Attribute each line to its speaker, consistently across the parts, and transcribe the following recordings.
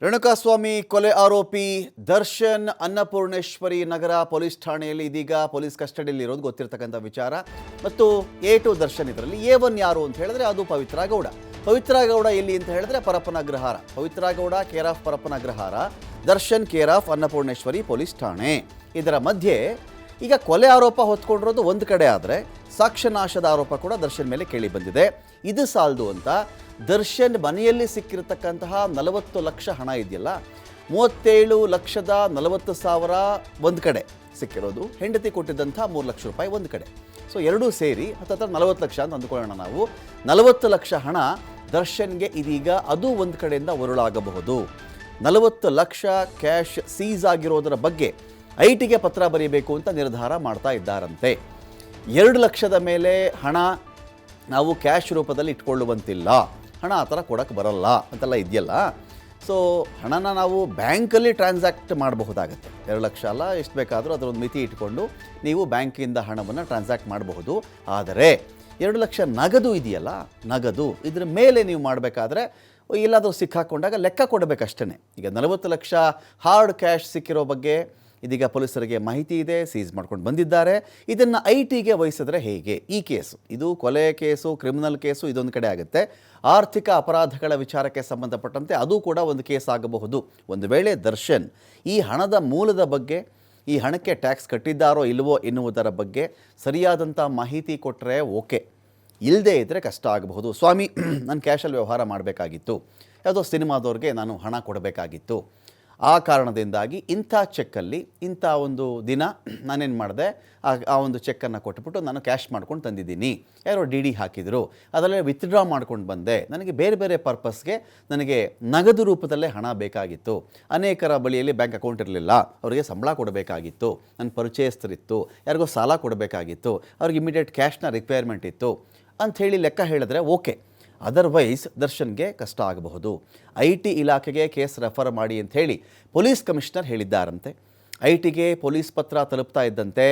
Speaker 1: ರೇಣುಕಾಸ್ವಾಮಿ ಕೊಲೆ ಆರೋಪಿ ದರ್ಶನ್ ಅನ್ನಪೂರ್ಣೇಶ್ವರಿ ನಗರ ಪೊಲೀಸ್ ಠಾಣೆಯಲ್ಲಿ ಇದೀಗ ಪೊಲೀಸ್ ಕಸ್ಟಡಿಯಲ್ಲಿ ಇರೋದು ಗೊತ್ತಿರತಕ್ಕಂಥ ವಿಚಾರ. ಮತ್ತು A2 ದರ್ಶನ್ ಇದರಲ್ಲಿ A1 ಯಾರು ಅಂತ ಹೇಳಿದ್ರೆ ಅದು ಪವಿತ್ರ ಗೌಡ. ಪವಿತ್ರ ಗೌಡ ಎಲ್ಲಿ ಅಂತ ಹೇಳಿದ್ರೆ Parappana Agrahara. Pavithra Gowda care of Parappana Agrahara, Darshan care of Annapoorneshwari police ಠಾಣೆ. ಇದರ ಮಧ್ಯೆ ಈಗ ಕೊಲೆ ಆರೋಪ ಹೊತ್ಕೊಂಡಿರೋದು ಒಂದು ಕಡೆ ಆದರೆ ಸಾಕ್ಷ್ಯನಾಶದ ಆರೋಪ ಕೂಡ ದರ್ಶನ್ ಮೇಲೆ ಕೇಳಿ ಬಂದಿದೆ. ಇದು ಸಾಲದು ಅಂತ ದರ್ಶನ್ ಮನೆಯಲ್ಲಿ ಸಿಕ್ಕಿರತಕ್ಕಂತಹ 40 ಲಕ್ಷ ಹಣ ಇದೆಯಲ್ಲ, 37,40,000 ಒಂದು ಕಡೆ ಸಿಕ್ಕಿರೋದು, ಹೆಂಡತಿ ಕೊಟ್ಟಿದ್ದಂಥ 3 ಲಕ್ಷ ರೂಪಾಯಿ ಒಂದು ಕಡೆ. ಸೊ ಎರಡೂ ಸೇರಿ ಹತ್ತತ್ರ 40 ಲಕ್ಷ ಅಂತ ಅಂದ್ಕೊಳ್ಳೋಣ ನಾವು. 40 ಲಕ್ಷ ಹಣ ದರ್ಶನ್ಗೆ ಇದೀಗ ಅದು ಒಂದು ಕಡೆಯಿಂದ ಉರುಳಾಗಬಹುದು. 40 ಲಕ್ಷ ಕ್ಯಾಶ್ ಸೀಸ್ ಆಗಿರೋದರ ಬಗ್ಗೆ ಐಟಿಗೆ ಪತ್ರ ಬರೀಬೇಕು ಅಂತ ನಿರ್ಧಾರ ಮಾಡ್ತಾ ಇದ್ದಾರಂತೆ. 2 ಲಕ್ಷದ ಮೇಲೆ ಹಣ ನಾವು ಕ್ಯಾಶ್ ರೂಪದಲ್ಲಿ ಇಟ್ಕೊಳ್ಳುವಂತಿಲ್ಲ, ಹಣ ಆ ಥರ ಕೊಡೋಕ್ಕೆ ಬರಲ್ಲ ಅಂತೆಲ್ಲ ಇದೆಯಲ್ಲ. ಸೊ ಹಣನ ನಾವು ಬ್ಯಾಂಕಲ್ಲಿ ಟ್ರಾನ್ಸಾಕ್ಟ್ ಮಾಡಬಹುದಾಗತ್ತೆ. 2 ಲಕ್ಷ ಅಲ್ಲ, ಎಷ್ಟು ಬೇಕಾದರೂ ಅದರೊಂದು ಮಿತಿ ಇಟ್ಕೊಂಡು ನೀವು ಬ್ಯಾಂಕಿಂದ ಹಣವನ್ನು ಟ್ರಾನ್ಸಾಕ್ಟ್ ಮಾಡಬಹುದು. ಆದರೆ 2 ಲಕ್ಷ ನಗದು ಇದೆಯಲ್ಲ, ನಗದು ಇದ್ರ ಮೇಲೆ ನೀವು ಮಾಡಬೇಕಾದ್ರೆ ಎಲ್ಲಾದರೂ ಸಿಕ್ಕಾಕೊಂಡಾಗ ಲೆಕ್ಕ ಕೊಡಬೇಕಷ್ಟೇ. ಈಗ 40 ಲಕ್ಷ ಹಾರ್ಡ್ ಕ್ಯಾಶ್ ಸಿಕ್ಕಿರೋ ಬಗ್ಗೆ ಇದೀಗ ಪೊಲೀಸರಿಗೆ ಮಾಹಿತಿ ಇದೆ, ಸೀಸ್ ಮಾಡ್ಕೊಂಡು ಬಂದಿದ್ದಾರೆ. ಇದನ್ನು ಐಟಿಗೆ ವಹಿಸಿದ್ರೆ ಹೇಗೆ? ಈ ಕೇಸು ಇದು ಕೊಲೆ ಕೇಸು, ಕ್ರಿಮಿನಲ್ ಕೇಸು ಇದೊಂದು ಕಡೆ ಆಗುತ್ತೆ. ಆರ್ಥಿಕ ಅಪರಾಧಗಳ ವಿಚಾರಕ್ಕೆ ಸಂಬಂಧಪಟ್ಟಂತೆ ಅದು ಕೂಡ ಒಂದು ಕೇಸ್ ಆಗಬಹುದು. ಒಂದು ವೇಳೆ ದರ್ಶನ್ ಈ ಹಣದ ಮೂಲದ ಬಗ್ಗೆ, ಈ ಹಣಕ್ಕೆ ಟ್ಯಾಕ್ಸ್ ಕಟ್ಟಿದ್ದಾರೋ ಇಲ್ವೋ ಎನ್ನುವುದರ ಬಗ್ಗೆ ಸರಿಯಾದಂಥ ಮಾಹಿತಿ ಕೊಟ್ಟರೆ ಓಕೆ, ಇಲ್ಲದೇ ಇದ್ದರೆ ಕಷ್ಟ ಆಗಬಹುದು. ಸ್ವಾಮಿ ನಾನು ಕ್ಯಾಶಲ್ಲಿ ವ್ಯವಹಾರ ಮಾಡಬೇಕಾಗಿತ್ತು, ಯಾವುದೋ ಸಿನಿಮಾದವ್ರಿಗೆ ನಾನು ಹಣ ಕೊಡಬೇಕಾಗಿತ್ತು, ಆ ಕಾರಣದಿಂದಾಗಿ ಇಂಥ ಚೆಕ್ಕಲ್ಲಿ ಇಂಥ ಒಂದು ದಿನ ನಾನೇನು ಮಾಡಿದೆ, ಆ ಒಂದು ಚೆಕ್ಕನ್ನು ಕೊಟ್ಬಿಟ್ಟು ನಾನು ಕ್ಯಾಶ್ ಮಾಡ್ಕೊಂಡು ತಂದಿದ್ದೀನಿ, ಯಾರೋ DD ಹಾಕಿದರು, ಅದರಲ್ಲೇ ವಿತ್ಡ್ರಾ ಮಾಡ್ಕೊಂಡು ಬಂದೆ, ನನಗೆ ಬೇರೆ ಬೇರೆ ಪರ್ಪಸ್ಗೆ ನನಗೆ ನಗದು ರೂಪದಲ್ಲೇ ಹಣ ಬೇಕಾಗಿತ್ತು, ಅನೇಕರ ಬಳಿಯಲ್ಲಿ ಬ್ಯಾಂಕ್ ಅಕೌಂಟ್ ಇರಲಿಲ್ಲ, ಅವರಿಗೆ ಸಂಬಳ ಕೊಡಬೇಕಾಗಿತ್ತು, ನನ್ನ ಪರಿಚಯಸ್ಥರಿತ್ತು, ಯಾರಿಗೋ ಸಾಲ ಕೊಡಬೇಕಾಗಿತ್ತು, ಅವ್ರಿಗೆ ಇಮಿಡಿಯೇಟ್ ಕ್ಯಾಶ್ನ ರಿಕ್ವೈರ್ಮೆಂಟ್ ಇತ್ತು ಅಂಥೇಳಿ ಲೆಕ್ಕ ಹೇಳಿದ್ರೆ ಓಕೆ. ಅದರ್ವೈಸ್ ದರ್ಶನ್ಗೆ ಕಷ್ಟ ಆಗಬಹುದು. IT ಇಲಾಖೆಗೆ ಕೇಸ್ ರೆಫರ್ ಮಾಡಿ ಅಂಥೇಳಿ ಪೊಲೀಸ್ ಕಮಿಷನರ್ ಹೇಳಿದ್ದಾರಂತೆ. ಐಟಿಗೆ ಪೊಲೀಸ್ ಪತ್ರ ತಲುಪ್ತಾ ಇದ್ದಂತೆ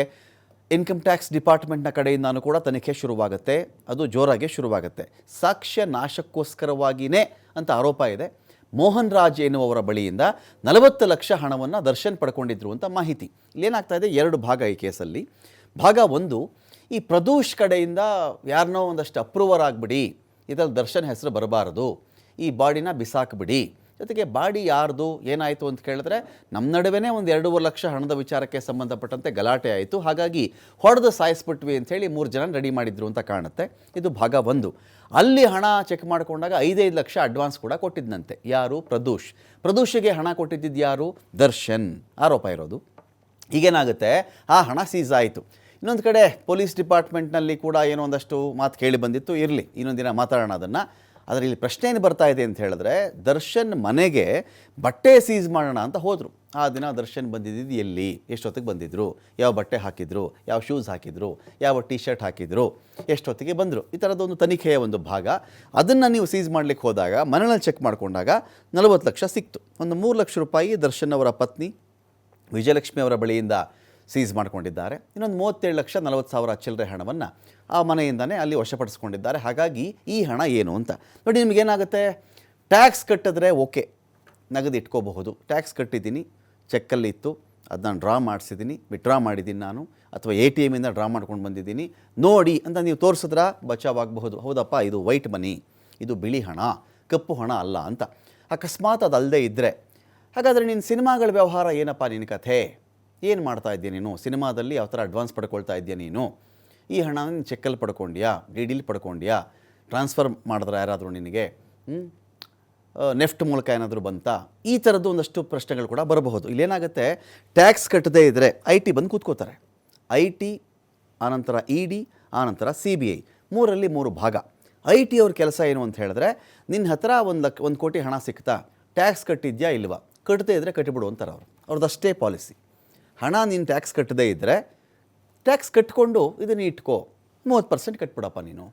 Speaker 1: ಇನ್ಕಮ್ ಟ್ಯಾಕ್ಸ್ ಡಿಪಾರ್ಟ್ಮೆಂಟ್ನ ಕಡೆಯಿಂದನೂ ಕೂಡ ತನಿಖೆ ಶುರುವಾಗುತ್ತೆ. ಅದು ಜೋರಾಗಿ ಶುರುವಾಗುತ್ತೆ. ಸಾಕ್ಷ್ಯ ನಾಶಕ್ಕೋಸ್ಕರವಾಗಿಯೇ ಅಂತ ಆರೋಪ ಇದೆ. ಮೋಹನ್ ರಾಜ್ ಎನ್ನುವವರ ಬಳಿಯಿಂದ 40 ಲಕ್ಷ ಹಣವನ್ನು ದರ್ಶನ್ ಪಡ್ಕೊಂಡಿದ್ರು ಅಂತ ಮಾಹಿತಿ. ಇಲ್ಲೇನಾಗ್ತಾ ಇದೆ, 2 ಭಾಗ ಈ ಕೇಸಲ್ಲಿ. ಭಾಗ 1, ಈ ಪ್ರದೂಷ್ ಕಡೆಯಿಂದ ಯಾರನ್ನೋ ಒಂದಷ್ಟು ಅಪ್ರೂವರ್ ಆಗಿಬಿಡಿ, ಇದರಲ್ಲಿ ದರ್ಶನ್ ಹೆಸರು ಬರಬಾರದು, ಈ ಬಾಡಿನ ಬಿಸಾಕ್ಬಿಡಿ. ಜೊತೆಗೆ ಬಾಡಿ ಯಾರ್ದು ಏನಾಯಿತು ಅಂತ ಕೇಳಿದ್ರೆ ನಮ್ಮ ನಡುವೆನೇ ಒಂದು 2.5 ಲಕ್ಷ ಹಣದ ವಿಚಾರಕ್ಕೆ ಸಂಬಂಧಪಟ್ಟಂತೆ ಗಲಾಟೆ ಆಯಿತು, ಹಾಗಾಗಿ ಹೊಡೆದು ಸಾಯಿಸ್ಬಿಟ್ವಿ ಅಂಥೇಳಿ 3 ಜನ ರೆಡಿ ಮಾಡಿದ್ರು ಅಂತ ಕಾಣುತ್ತೆ. ಇದು ಭಾಗ 1. ಅಲ್ಲಿ ಹಣ ಚೆಕ್ ಮಾಡಿಕೊಂಡಾಗ 5 ಲಕ್ಷ ಅಡ್ವಾನ್ಸ್ ಕೂಡ ಕೊಟ್ಟಿದ್ದಂತೆ. ಯಾರು? ಪ್ರದೂಷಿಗೆ ಹಣ ಕೊಟ್ಟಿದ್ದು ಯಾರು? ದರ್ಶನ್ ಆರೋಪ ಇರೋದು. ಈಗೇನಾಗುತ್ತೆ, ಆ ಹಣ ಸೀಸ್ ಆಯಿತು. ಇನ್ನೊಂದು ಕಡೆ ಪೊಲೀಸ್ ಡಿಪಾರ್ಟ್ಮೆಂಟ್ನಲ್ಲಿ ಕೂಡ ಏನೋ ಒಂದಷ್ಟು ಮಾತು ಕೇಳಿ ಬಂದಿತ್ತು, ಇರಲಿ ಇನ್ನೊಂದು ದಿನ ಮಾತಾಡೋಣ ಅದನ್ನು. ಆದರೆ ಇಲ್ಲಿ ಪ್ರಶ್ನೆ ಏನು ಬರ್ತಾ ಇದೆ ಅಂತ ಹೇಳಿದ್ರೆ, ದರ್ಶನ್ ಮನೆಗೆ ಬಟ್ಟೆ ಸೀಸ್ ಮಾಡೋಣ ಅಂತ ಹೋದರು. ಆ ದಿನ ದರ್ಶನ್ ಬಂದಿದ್ದು ಎಲ್ಲಿ, ಎಷ್ಟೊತ್ತಿಗೆ ಬಂದಿದ್ದರು, ಯಾವ ಬಟ್ಟೆ ಹಾಕಿದ್ರು, ಯಾವ ಶೂಸ್ ಹಾಕಿದ್ರು, ಯಾವ ಟಿ ಶರ್ಟ್ ಹಾಕಿದ್ರು, ಎಷ್ಟೊತ್ತಿಗೆ ಬಂದರು, ಈ ಥರದ್ದೊಂದು ತನಿಖೆಯ ಒಂದು ಭಾಗ. ಅದನ್ನು ನೀವು ಸೀಸ್ ಮಾಡಲಿಕ್ಕೆ ಹೋದಾಗ ಮನೆಯಲ್ಲಿ ಚೆಕ್ ಮಾಡಿಕೊಂಡಾಗ 40 ಲಕ್ಷ ಸಿಕ್ತು. ಒಂದು 3 ಲಕ್ಷ ರೂಪಾಯಿ ದರ್ಶನ್ ಅವರ ಪತ್ನಿ ವಿಜಯಲಕ್ಷ್ಮಿ ಅವರ ಬಳಿಯಿಂದ ಸೀಸ್ ಮಾಡಿಕೊಂಡಿದ್ದಾರೆ. ಇನ್ನೊಂದು 37,40,000 ಚಿಲ್ಲರೆ ಹಣವನ್ನು ಆ ಮನೆಯಿಂದನೇ ಅಲ್ಲಿ ವಶಪಡಿಸ್ಕೊಂಡಿದ್ದಾರೆ. ಹಾಗಾಗಿ ಈ ಹಣ ಏನು ಅಂತ ನೋಡಿ. ನಿಮಗೇನಾಗುತ್ತೆ, ಟ್ಯಾಕ್ಸ್ ಕಟ್ಟಿದ್ರೆ ಓಕೆ, ನಗದು ಇಟ್ಕೋಬಹುದು. ಟ್ಯಾಕ್ಸ್ ಕಟ್ಟಿದ್ದೀನಿ, ಚೆಕ್ಕಲ್ಲಿ ಇತ್ತು, ಅದನ್ನ ಡ್ರಾ ಮಾಡಿಸಿದ್ದೀನಿ, ವಿಡ್ರಾ ಮಾಡಿದ್ದೀನಿ ನಾನು, ಅಥವಾ ATM ಇಂದ ಡ್ರಾ ಮಾಡ್ಕೊಂಡು ಬಂದಿದ್ದೀನಿ ನೋಡಿ ಅಂತ ನೀವು ತೋರಿಸಿದ್ರೆ ಬಚಾವಾಗಬಹುದು. ಹೌದಪ್ಪ, ಇದು ವೈಟ್ ಮನಿ, ಇದು ಬಿಳಿ ಹಣ, ಕಪ್ಪು ಹಣ ಅಲ್ಲ ಅಂತ. ಅಕಸ್ಮಾತ್ ಅದು ಅಲ್ಲದೆ ಇದ್ದರೆ, ಹಾಗಾದರೆ ನೀನು ಸಿನಿಮಾಗಳ ವ್ಯವಹಾರ ಏನಪ್ಪ ನಿನ್ನ ಕಥೆ, ಏನು ಮಾಡ್ತಾ ಇದ್ದೀಯ ನೀನು, ಸಿನಿಮಾದಲ್ಲಿ ಯಾವ ಥರ ಅಡ್ವಾನ್ಸ್ ಪಡ್ಕೊಳ್ತಾ ಇದ್ದೀಯ ನೀನು, ಈ ಹಣ ನೀನು ಚೆಕ್ಕಲ್ಲಿ ಪಡ್ಕೊಂಡ್ಯಾ, DDಲಿ ಪಡ್ಕೊಂಡ್ಯಾ, ಟ್ರಾನ್ಸ್ಫರ್ ಮಾಡಿದ್ರೆ ಯಾರಾದರೂ ನಿನಗೆ ನೆಫ್ಟ್ ಮೂಲಕ ಏನಾದರೂ ಬಂತಾ, ಈ ಥರದ್ದು ಒಂದಷ್ಟು ಪ್ರಶ್ನೆಗಳು ಕೂಡ ಬರಬಹುದು. ಇಲ್ಲೇನಾಗುತ್ತೆ, ಟ್ಯಾಕ್ಸ್ ಕಟ್ಟದೇ ಇದ್ದರೆ IT ಬಂದು ಕೂತ್ಕೋತಾರೆ. IT ಆನಂತರ ED ಆನಂತರ CBI, 3ರಲ್ಲಿ 3 ಭಾಗ. IT ಅವ್ರ ಕೆಲಸ ಏನು ಅಂತ ಹೇಳಿದ್ರೆ, ನಿನ್ನ ಹತ್ರ 1 ಕೋಟಿ ಹಣ ಸಿಕ್ತಾ, ಟ್ಯಾಕ್ಸ್ ಕಟ್ಟಿದ್ಯಾ ಇಲ್ವಾ, ಕಟ್ಟದೇ ಇದ್ದರೆ ಕಟ್ಟಿಬಿಡು ಅಂತಾರೆ ಅವ್ರದ್ದಷ್ಟೇ ಪಾಲಿಸಿ. ಹಣ ನೀನು ಟ್ಯಾಕ್ಸ್ ಕಟ್ಟದೇ ಇದ್ದರೆ ಟ್ಯಾಕ್ಸ್ ಕಟ್ಕೊಂಡು ಇದನ್ನು ಇಟ್ಕೋ, 30% ಕಟ್ಬಿಡಪ್ಪ ನೀನು.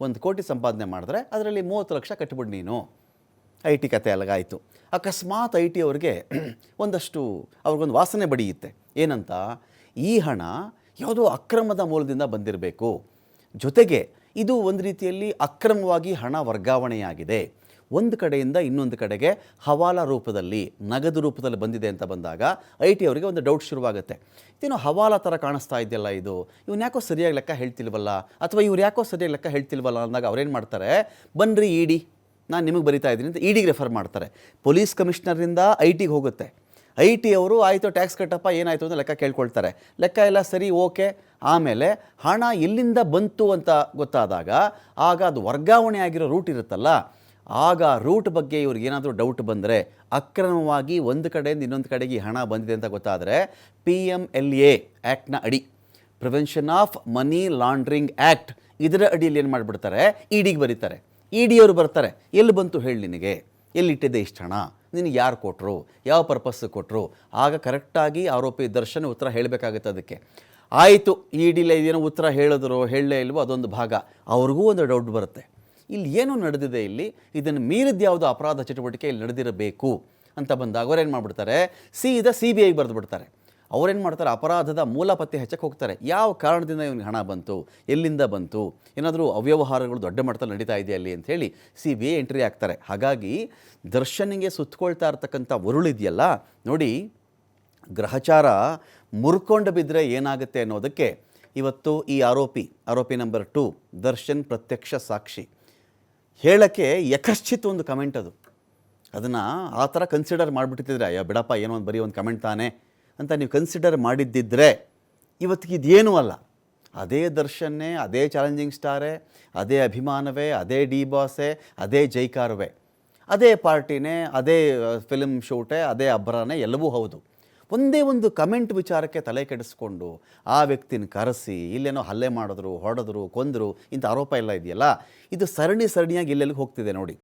Speaker 1: 1 ಕೋಟಿ ಸಂಪಾದನೆ ಮಾಡಿದ್ರೆ ಅದರಲ್ಲಿ 30 ಲಕ್ಷ ಕಟ್ಬಿಡು ನೀನು. IT ಕತೆ ಅಲಗಾಯಿತು. ಅಕಸ್ಮಾತ್ IT ಅವ್ರಿಗೆ ಒಂದಷ್ಟು ಅವ್ರಿಗೊಂದು ವಾಸನೆ ಬಡಿಯುತ್ತೆ. ಏನಂತ, ಈ ಹಣ ಯಾವುದೋ ಅಕ್ರಮದ ಮೂಲದಿಂದ ಬಂದಿರಬೇಕು, ಜೊತೆಗೆ ಇದು ಒಂದು ರೀತಿಯಲ್ಲಿ ಅಕ್ರಮವಾಗಿ ಹಣ ವರ್ಗಾವಣೆಯಾಗಿದೆ, ಒಂದು ಕಡೆಯಿಂದ ಇನ್ನೊಂದು ಕಡೆಗೆ ಹವಾಲಾ ರೂಪದಲ್ಲಿ, ನಗದು ರೂಪದಲ್ಲಿ ಬಂದಿದೆ ಅಂತ ಬಂದಾಗ IT ಅವರಿಗೆ ಒಂದು ಡೌಟ್ ಶುರುವಾಗುತ್ತೆ. ಇದೇನೋ ಹವಾಲಾ ಥರ ಕಾಣಿಸ್ತಾ ಇದೆಯಲ್ಲ, ಇವನು ಯಾಕೋ ಸರಿಯಾಗಿ ಲೆಕ್ಕ ಹೇಳ್ತಿಲ್ವಲ್ಲ, ಅಥವಾ ಇವ್ರು ಯಾಕೋ ಸರಿಯಾಗಿ ಲೆಕ್ಕ ಹೇಳ್ತಿಲ್ವಲ್ಲ ಅಂದಾಗ ಅವ್ರೇನು ಮಾಡ್ತಾರೆ, ಬನ್ನಿರಿ ಇಡಿ, ನಾನು ನಿಮಗೆ ಬರಿತಾ ಇದ್ದೀನಿ ಅಂತ ಇಡಿಗೆ ರೆಫರ್ ಮಾಡ್ತಾರೆ. ಪೊಲೀಸ್ ಕಮಿಷನರಿಂದ IT ಹೋಗುತ್ತೆ. IT ಅವರು ಆಯಿತು ಟ್ಯಾಕ್ಸ್ ಕಟ್ಟಪ್ಪ, ಏನಾಯಿತು ಅಂತ ಲೆಕ್ಕ ಕೇಳ್ಕೊಳ್ತಾರೆ. ಲೆಕ್ಕ ಎಲ್ಲ ಸರಿ, ಓಕೆ. ಆಮೇಲೆ ಹಣ ಎಲ್ಲಿಂದ ಬಂತು ಅಂತ ಗೊತ್ತಾದಾಗ, ಆಗ ಅದು ವರ್ಗಾವಣೆ ಆಗಿರೋ ರೂಟ್ ಇರುತ್ತಲ್ಲ, ಆಗ ರೂಟ್ ಬಗ್ಗೆ ಇವ್ರಿಗೆ ಏನಾದರೂ ಡೌಟ್ ಬಂದರೆ, ಅಕ್ರಮವಾಗಿ ಒಂದು ಕಡೆಯಿಂದ ಇನ್ನೊಂದು ಕಡೆಗೆ ಈ ಹಣ ಬಂದಿದೆ ಅಂತ ಗೊತ್ತಾದರೆ, PMLA ಆ್ಯಕ್ಟ್ನ ಅಡಿ, prevention of money laundering act, ಇದರ ಅಡಿಯಲ್ಲಿ ಏನು ಮಾಡಿಬಿಡ್ತಾರೆ, ಇಡಿಗೆ ಬರೀತಾರೆ. ಅವರು ಬರ್ತಾರೆ, ಎಲ್ಲಿ ಬಂತು ಹೇಳಿ ನಿನಗೆ, ಎಲ್ಲಿಟ್ಟಿದ್ದೆ ಇಷ್ಟು ಹಣ, ನಿನಗೆ ಯಾರು ಕೊಟ್ಟರು, ಯಾವ ಪರ್ಪಸ್ಸಿಗೆ ಕೊಟ್ಟರು. ಆಗ ಕರೆಕ್ಟಾಗಿ ಆರೋಪಿ ದರ್ಶನ್ ಉತ್ತರ ಹೇಳಬೇಕಾಗುತ್ತೆ. ಅದಕ್ಕೆ ಆಯಿತು, ಇಡಿಲೇ ಏನೋ ಉತ್ತರ ಹೇಳಿದ್ರು ಹೇಳಲೇ ಇಲ್ವೋ ಅದೊಂದು ಭಾಗ, ಅವ್ರಿಗೂ ಒಂದು ಡೌಟ್ ಬರುತ್ತೆ, ಇಲ್ಲಿ ಏನೋ ನಡೆದಿದೆ, ಇದನ್ನು ಮೀರಿದ ಯಾವುದೋ ಅಪರಾಧ ಚಟುವಟಿಕೆ ಇಲ್ಲಿ ನಡೆದಿರಬೇಕು ಅಂತ ಬಂದಾಗ ಅವ್ರೇನು ಮಾಡಿಬಿಡ್ತಾರೆ, ಸೀದಾ CBIಗೆ ಬರೆದು ಬಿಡ್ತಾರೆ. ಅವ್ರೇನು ಮಾಡ್ತಾರೆ, ಅಪರಾಧದ ಮೂಲ ಪತ್ತೆ ಹೆಚ್ಚಕ್ಕೆ ಹೋಗ್ತಾರೆ. ಯಾವ ಕಾರಣದಿಂದ ಇವನಿಗೆ ಹಣ ಬಂತು, ಎಲ್ಲಿಂದ ಬಂತು, ಏನಾದರೂ ಅವ್ಯವಹಾರಗಳು ದೊಡ್ಡ ಮಟ್ಟದಲ್ಲಿ ನಡೀತಾ ಇದೆ ಅಲ್ಲಿ ಅಂಥೇಳಿ CBI ಎಂಟ್ರಿ ಆಗ್ತಾರೆ. ಹಾಗಾಗಿ ದರ್ಶನ್ಗೆ ಸುತ್ತಕೊಳ್ತಾ ಇರ್ತಕ್ಕಂಥ ಉರುಳಿದೆಯಲ್ಲ ನೋಡಿ, ಗ್ರಹಚಾರ ಮುರ್ಕೊಂಡು ಬಿದ್ದರೆ ಏನಾಗುತ್ತೆ ಅನ್ನೋದಕ್ಕೆ ಇವತ್ತು ಈ ಆರೋಪಿ ನಂಬರ್ 2 ದರ್ಶನ್ ಪ್ರತ್ಯಕ್ಷ ಸಾಕ್ಷಿ ಹೇಳೋಕ್ಕೆ ಯಕಶ್ಚಿತ್ ಒಂದು ಕಮೆಂಟ್ ಅದು. ಅದನ್ನು ಆ ಥರ ಕನ್ಸಿಡರ್ ಮಾಡಿಬಿಟ್ಟಿದ್ರೆ, ಅಯ್ಯೋ ಬಿಡಪ್ಪ, ಏನೋ ಒಂದು ಬರೀ ಒಂದು ಕಮೆಂಟ್ ತಾನೆ ಅಂತ ನೀವು ಕನ್ಸಿಡರ್ ಮಾಡಿದ್ದಿದ್ದರೆ ಇವತ್ತಿಗೆ ಇದೇನೂ ಅಲ್ಲ. ಅದೇ ದರ್ಶನ್ನೇ, ಅದೇ ಚಾಲೆಂಜಿಂಗ್ ಸ್ಟಾರೇ, ಅದೇ ಅಭಿಮಾನವೇ, ಅದೇ ಡಿ ಬಾಸೇ, ಅದೇ ಜೈಕಾರವೇ, ಅದೇ ಪಾರ್ಟಿನೇ, ಅದೇ ಫಿಲ್ಮ್ ಶೂಟೇ, ಅದೇ ಅಬ್ಬರನೇ, ಎಲ್ಲವೂ ಹೌದು. ಒಂದೇ ಒಂದು ಕಮೆಂಟ್ ವಿಚಾರಕ್ಕೆ ತಲೆ ಕೆಡಿಸ್ಕೊಂಡು ಆ ವ್ಯಕ್ತಿನ ಕರೆಸಿ ಇಲ್ಲೇನೋ ಹಲ್ಲೆ ಮಾಡಿದ್ರು, ಹೊಡೆದ್ರು, ಕೊಂದರು, ಇಂಥ ಆರೋಪ ಎಲ್ಲ ಇದೆಯಲ್ಲ, ಇದು ಸರಣಿಯಾಗಿ ಎಲ್ಲೆಲ್ಲಿಗೆ ಹೋಗ್ತಿದೆ ನೋಡಿ.